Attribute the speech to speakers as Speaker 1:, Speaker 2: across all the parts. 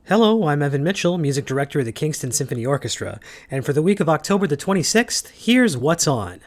Speaker 1: Hello, I'm Evan Mitchell, music director of the Kingston Symphony Orchestra, and for the week of October the 26th, here's what's on.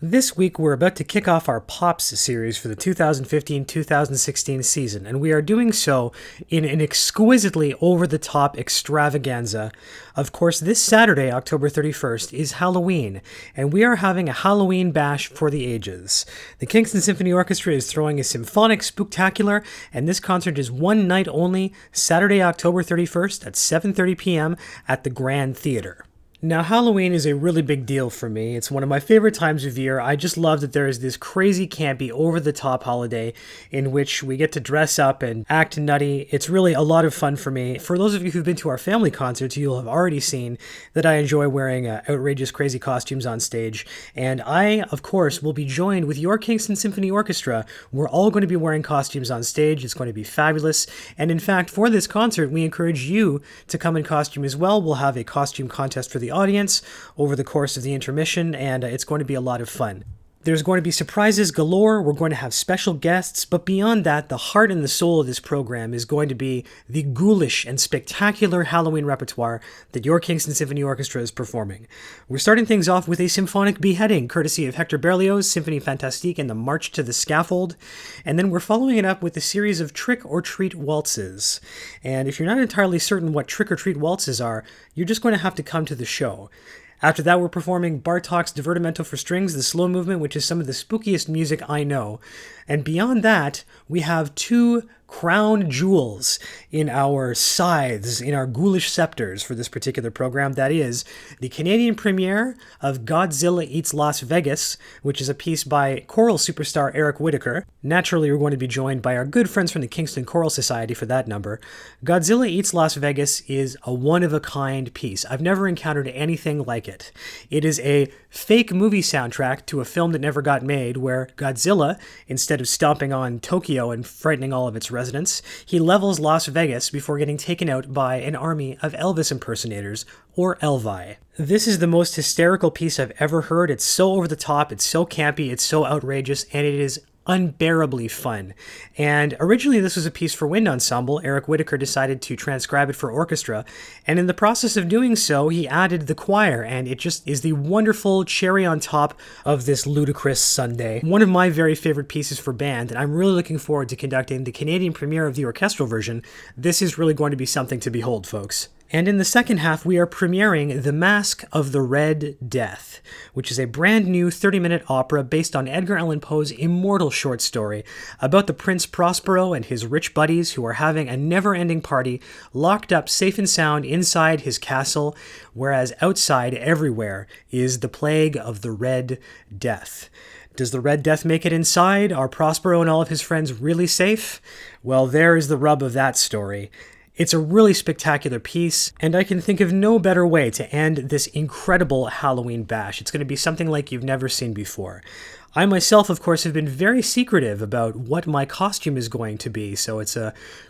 Speaker 1: This week, we're about to kick off our Pops series for the 2015-2016 season, and we are doing so in an exquisitely over-the-top extravaganza. Of course, this Saturday, October 31st, is Halloween, and we are having a Halloween bash for the ages. The Kingston Symphony Orchestra is throwing a symphonic spooktacular, and this concert is one night only, Saturday, October 31st at 7:30 p.m. at the Grand Theatre. Now, Halloween is a really big deal for me. It's one of my favorite times of year. I just love that there is this crazy, campy, over-the-top holiday in which we get to dress up and act nutty. It's really a lot of fun for me. For those of you who've been to our family concerts, you'll have already seen that I enjoy wearing outrageous, crazy costumes on stage. And I, of course, will be joined with your Kingston Symphony Orchestra. We're all going to be wearing costumes on stage. It's going to be fabulous. And in fact, for this concert, we encourage you to come in costume as well. We'll have a costume contest for the audience over the course of the intermission, and it's going to be a lot of fun. There's going to be surprises galore, we're going to have special guests, but beyond that, the heart and the soul of this program is going to be the ghoulish and spectacular Halloween repertoire that your Kingston Symphony Orchestra is performing. We're starting things off with a symphonic beheading, courtesy of Hector Berlioz' Symphonie Fantastique and the March to the Scaffold, and then we're following it up with a series of trick-or-treat waltzes. And if you're not entirely certain what trick-or-treat waltzes are, you're just going to have to come to the show. After that, we're performing Bartók's Divertimento for Strings, the slow movement, which is some of the spookiest music I know. And beyond that, we have two crown jewels in our scythes, in our ghoulish scepters for this particular program. That is the Canadian premiere of Godzilla Eats Las Vegas, which is a piece by choral superstar Eric Whitacre. Naturally, we're going to be joined by our good friends from the Kingston Choral Society for that number. Godzilla Eats Las Vegas is a one-of-a-kind piece. I've never encountered anything like it. It is a fake movie soundtrack to a film that never got made, where Godzilla, instead of stomping on Tokyo and frightening all of its residents, he levels Las Vegas before getting taken out by an army of Elvis impersonators, or Elvi. This is the most hysterical piece I've ever heard. It's so over the top, it's so campy, it's so outrageous, and it is unbearably fun. And originally this was a piece for wind ensemble. Eric Whitacre decided to transcribe it for orchestra, and in the process of doing so, he added the choir, and it just is the wonderful cherry on top of this ludicrous Sunday. One of my very favorite pieces for band, and I'm really looking forward to conducting the Canadian premiere of the orchestral version. This is really going to be something to behold, folks. And in the second half, we are premiering The Masque of the Red Death, which is a brand new 30-minute opera based on Edgar Allan Poe's immortal short story about the Prince Prospero and his rich buddies who are having a never-ending party locked up safe and sound inside his castle, whereas outside everywhere is the plague of the Red Death. Does the Red Death make it inside? Are Prospero and all of his friends really safe? Well, there is the rub of that story. It's a really spectacular piece, and I can think of no better way to end this incredible Halloween bash. It's going to be something like you've never seen before. I myself, of course, have been very secretive about what my costume is going to be, so it's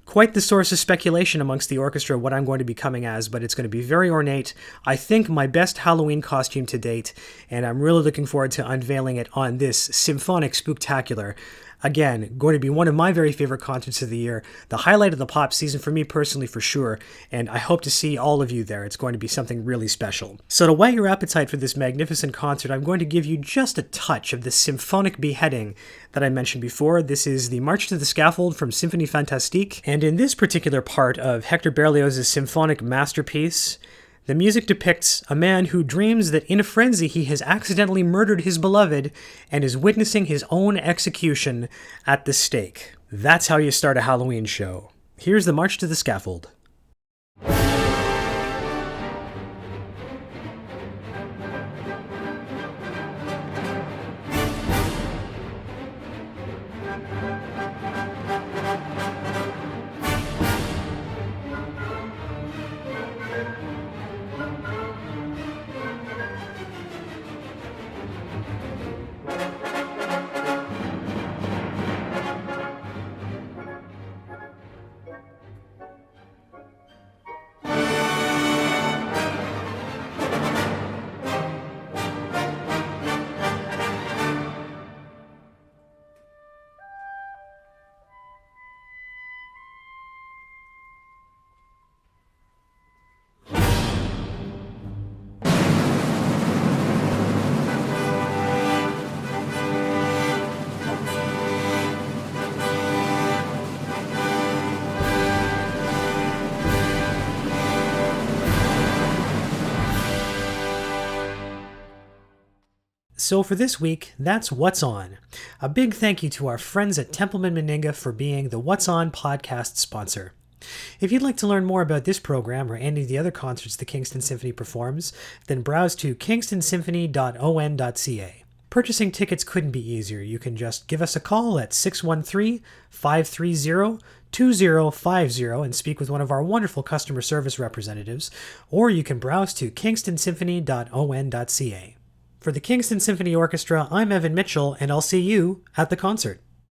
Speaker 1: quite the source of speculation amongst the orchestra what I'm going to be coming as, but it's going to be very ornate. I think my best Halloween costume to date, and I'm really looking forward to unveiling it on this symphonic spooktacular. Again, going to be one of my very favorite concerts of the year, the highlight of the pop season for me personally for sure, and I hope to see all of you there. It's going to be something really special. So to whet your appetite for this magnificent concert, I'm going to give you just a touch of the symphonic beheading that I mentioned before. This is the March to the Scaffold from Symphonie Fantastique, and in this particular part of Hector Berlioz's symphonic masterpiece, the music depicts a man who dreams that in a frenzy he has accidentally murdered his beloved and is witnessing his own execution at the stake. That's how you start a Halloween show. Here's the March to the Scaffold. So for this week, that's What's On. A big thank you to our friends at Templeman Meninga for being the What's On podcast sponsor. If you'd like to learn more about this program or any of the other concerts the Kingston Symphony performs, then browse to kingstonsymphony.on.ca. Purchasing tickets couldn't be easier. You can just give us a call at 613-530-2050 and speak with one of our wonderful customer service representatives, or you can browse to kingstonsymphony.on.ca. For the Kingston Symphony Orchestra, I'm Evan Mitchell, and I'll see you at the concert.